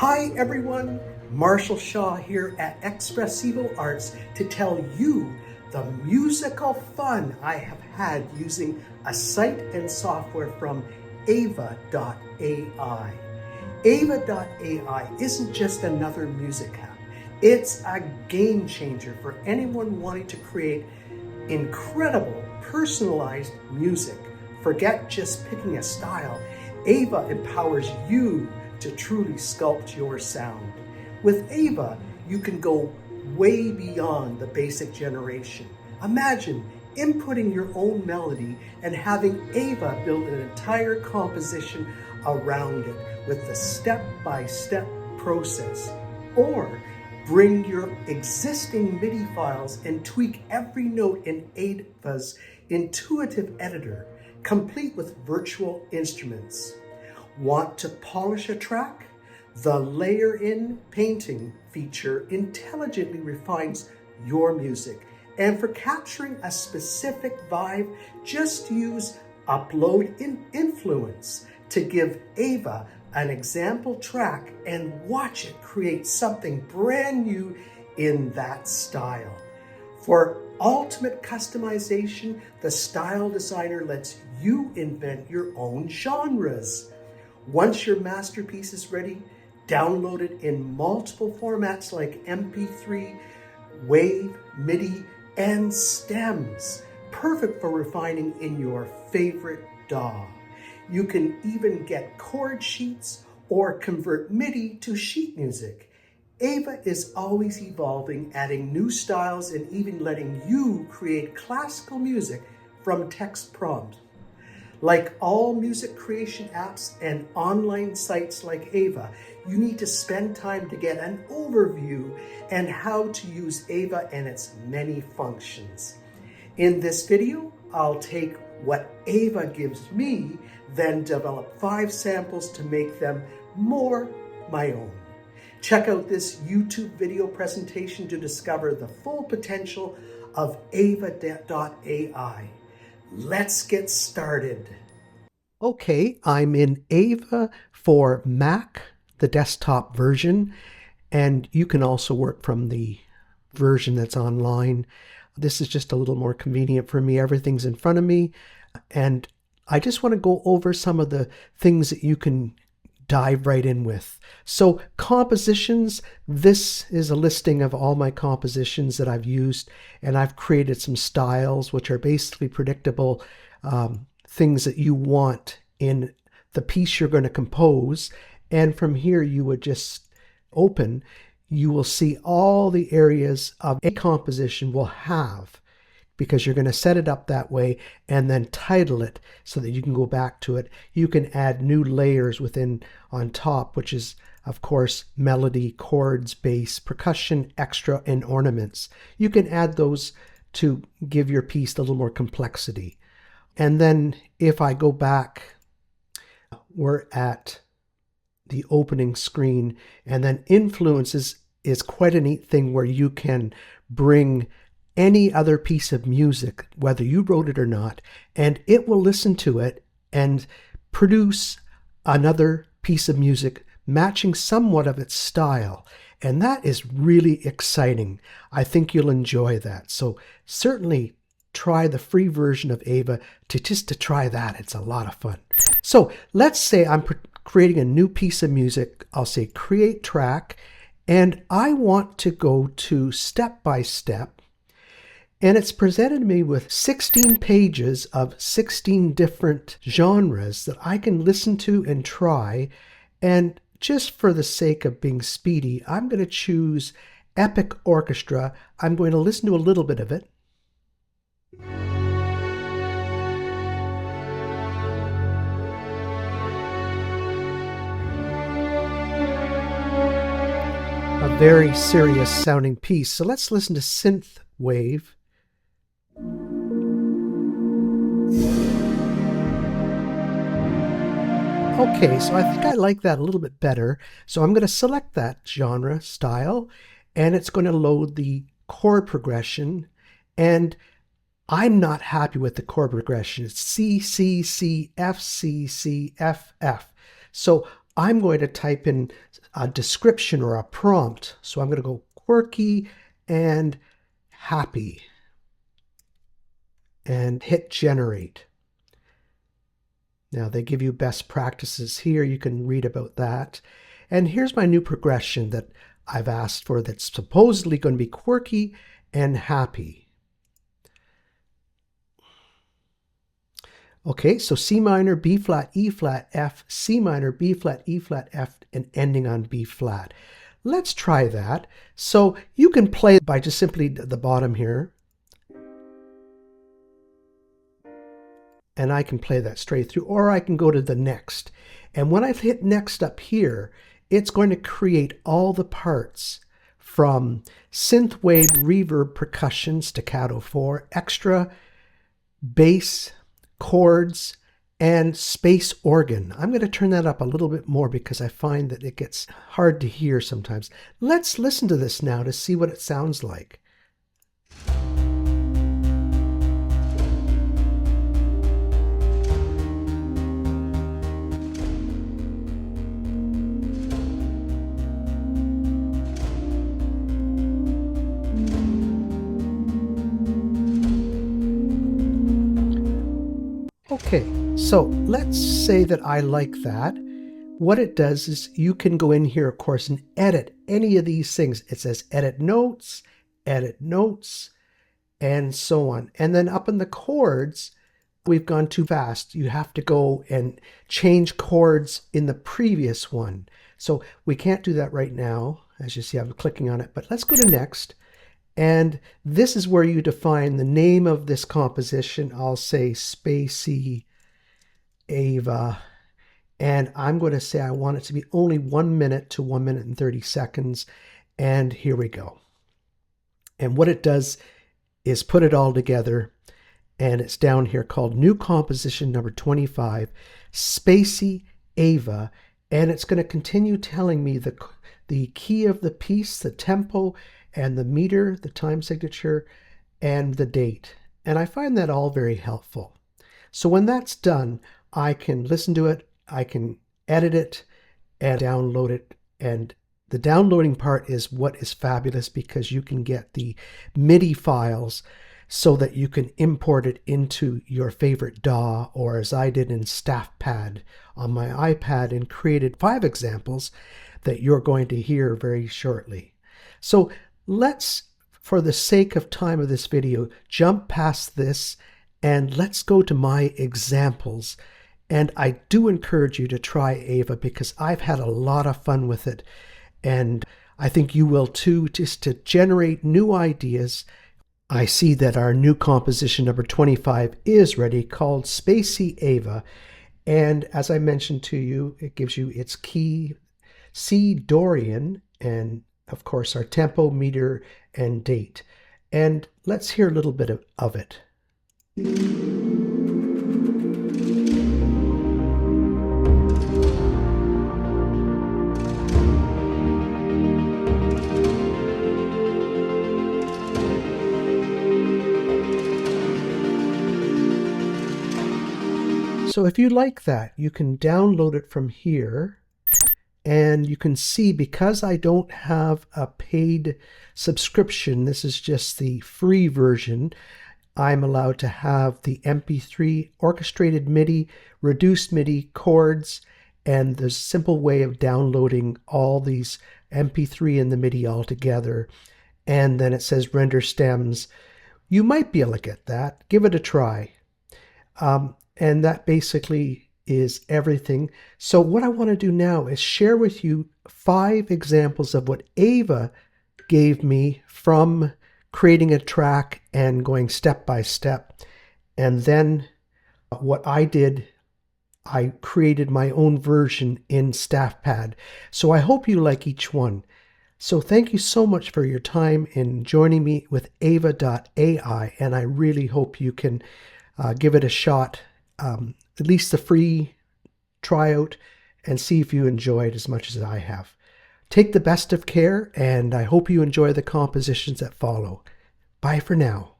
Hi everyone, Marshall Shaw here at ExpressivoArts to tell you the musical fun I have had using a site and software from AIVA.ai. AIVA.ai isn't just another music app. It's a game changer for anyone wanting to create incredible personalized music. Forget just picking a style. AIVA empowers you to truly sculpt your sound. With AIVA, you can go way beyond the basic generation. Imagine inputting your own melody and having AIVA build an entire composition around it with the step-by-step process. Or bring your existing MIDI files and tweak every note in AIVA's intuitive editor, complete with virtual instruments. Want to polish a track? The Layer In Painting feature intelligently refines your music. And for capturing a specific vibe, just use Upload Influence to give AIVA an example track and watch it create something brand new in that style. For ultimate customization, the Style Designer lets you invent your own genres. Once your masterpiece is ready, download it in multiple formats like MP3, WAV, MIDI, and stems. Perfect for refining in your favorite DAW. You can even get chord sheets or convert MIDI to sheet music. AIVA is always evolving, adding new styles and even letting you create classical music from text prompts. Like all music creation apps and online sites like AIVA, you need to spend time to get an overview and how to use AIVA and its many functions. In this video, I'll take what AIVA gives me, then develop 5 samples to make them more my own. Check out this YouTube video presentation to discover the full potential of AIVA.ai. Let's get started. Okay, I'm in AIVA for Mac, the desktop version, and you can also work from the version that's online. This is just a little more convenient for me. Everything's in front of me, and I just want to go over some of the things that you can dive right in with. So compositions, this is a listing of all my compositions that I've used, and I've created some styles which are basically predictable things that you want in the piece you're going to compose. And from here you would just open, you will see all the areas of a composition will have, because you're going to set it up that way and then title it so that you can go back to it. You can add new layers within on top, which is of course melody, chords, bass, percussion, extra, and ornaments. You can add those to give your piece a little more complexity. And then if I go back, we're at the opening screen, and then influences is quite a neat thing where you can bring any other piece of music, whether you wrote it or not, and it will listen to it and produce another piece of music matching somewhat of its style. And that is really exciting. I think you'll enjoy that. So certainly try the free version of AIVA to try that. It's a lot of fun. So let's say I'm creating a new piece of music. I'll say create track, and I want to go to step by step. And it's presented me with 16 pages of 16 different genres that I can listen to and try. And just for the sake of being speedy, I'm going to choose Epic Orchestra. I'm going to listen to a little bit of it. A very serious sounding piece. So let's listen to Synth Wave. Okay, so I think I like that a little bit better. So I'm going to select that genre style, and it's going to load the chord progression. And I'm not happy with the chord progression. It's C, C, C, F, C, C, F, F. So I'm going to type in a description or a prompt. So I'm going to go quirky and happy and hit generate. Now they give you best practices here. You can read about that. And here's my new progression that I've asked for that's supposedly going to be quirky and happy. Okay, so C minor, B flat, E flat, F, C minor, B flat, E flat, F, and ending on B flat. Let's try that. So you can play by just simply the bottom here. And I can play that straight through, or I can go to the next. And when I hit next up here, it's going to create all the parts from synthwave, reverb, percussion, staccato 4, extra, bass, chords, and space organ. I'm going to turn that up a little bit more because I find that it gets hard to hear sometimes. Let's listen to this now to see what it sounds like. Okay, so let's say that I like that. What it does is you can go in here, of course, and edit any of these things. It says edit notes, and so on. And then up in the chords, we've gone too fast. You have to go and change chords in the previous one. So we can't do that right now. As you see, I'm clicking on it, but let's go to next. And this is where you define the name of this composition. I'll say Spacey AIVA. And I'm going to say I want it to be only 1 minute to 1 minute and 30 seconds. And here we go. And what it does is put it all together. And it's down here called New Composition number 25, Spacey AIVA. And it's going to continue telling me the key of the piece, the tempo, and the meter, the time signature, and the date. And I find that all very helpful. So when that's done, I can listen to it, I can edit it, and download it. And the downloading part is what is fabulous because you can get the MIDI files so that you can import it into your favorite DAW, or as I did in StaffPad on my iPad and created 5 examples that you're going to hear very shortly. So let's, for the sake of time of this video, jump past this and let's go to my examples. And I do encourage you to try AIVA because I've had a lot of fun with it. And I think you will too, just to generate new ideas. I see that our new composition number 25 is ready, called Spacey AIVA. And as I mentioned to you, it gives you its key, C Dorian, and of course our tempo, meter, and date. And let's hear a little bit of it. So if you like that, you can download it from here. And you can see, because I don't have a paid subscription, this is just the free version, I'm allowed to have the MP3 orchestrated MIDI, reduced MIDI, chords, and the simple way of downloading all these MP3 and the MIDI all together. And then it says render stems. You might be able to get that. Give it a try. And that basically is everything. So what I want to do now is share with you 5 examples of what AIVA gave me from creating a track and going step by step. And then what I did, I created my own version in StaffPad. So I hope you like each one. So thank you so much for your time in joining me with AIVA.ai, and I really hope you can give it a shot, at least the free tryout, and see if you enjoy it as much as I have. Take the best of care, and I hope you enjoy the compositions that follow. Bye for now.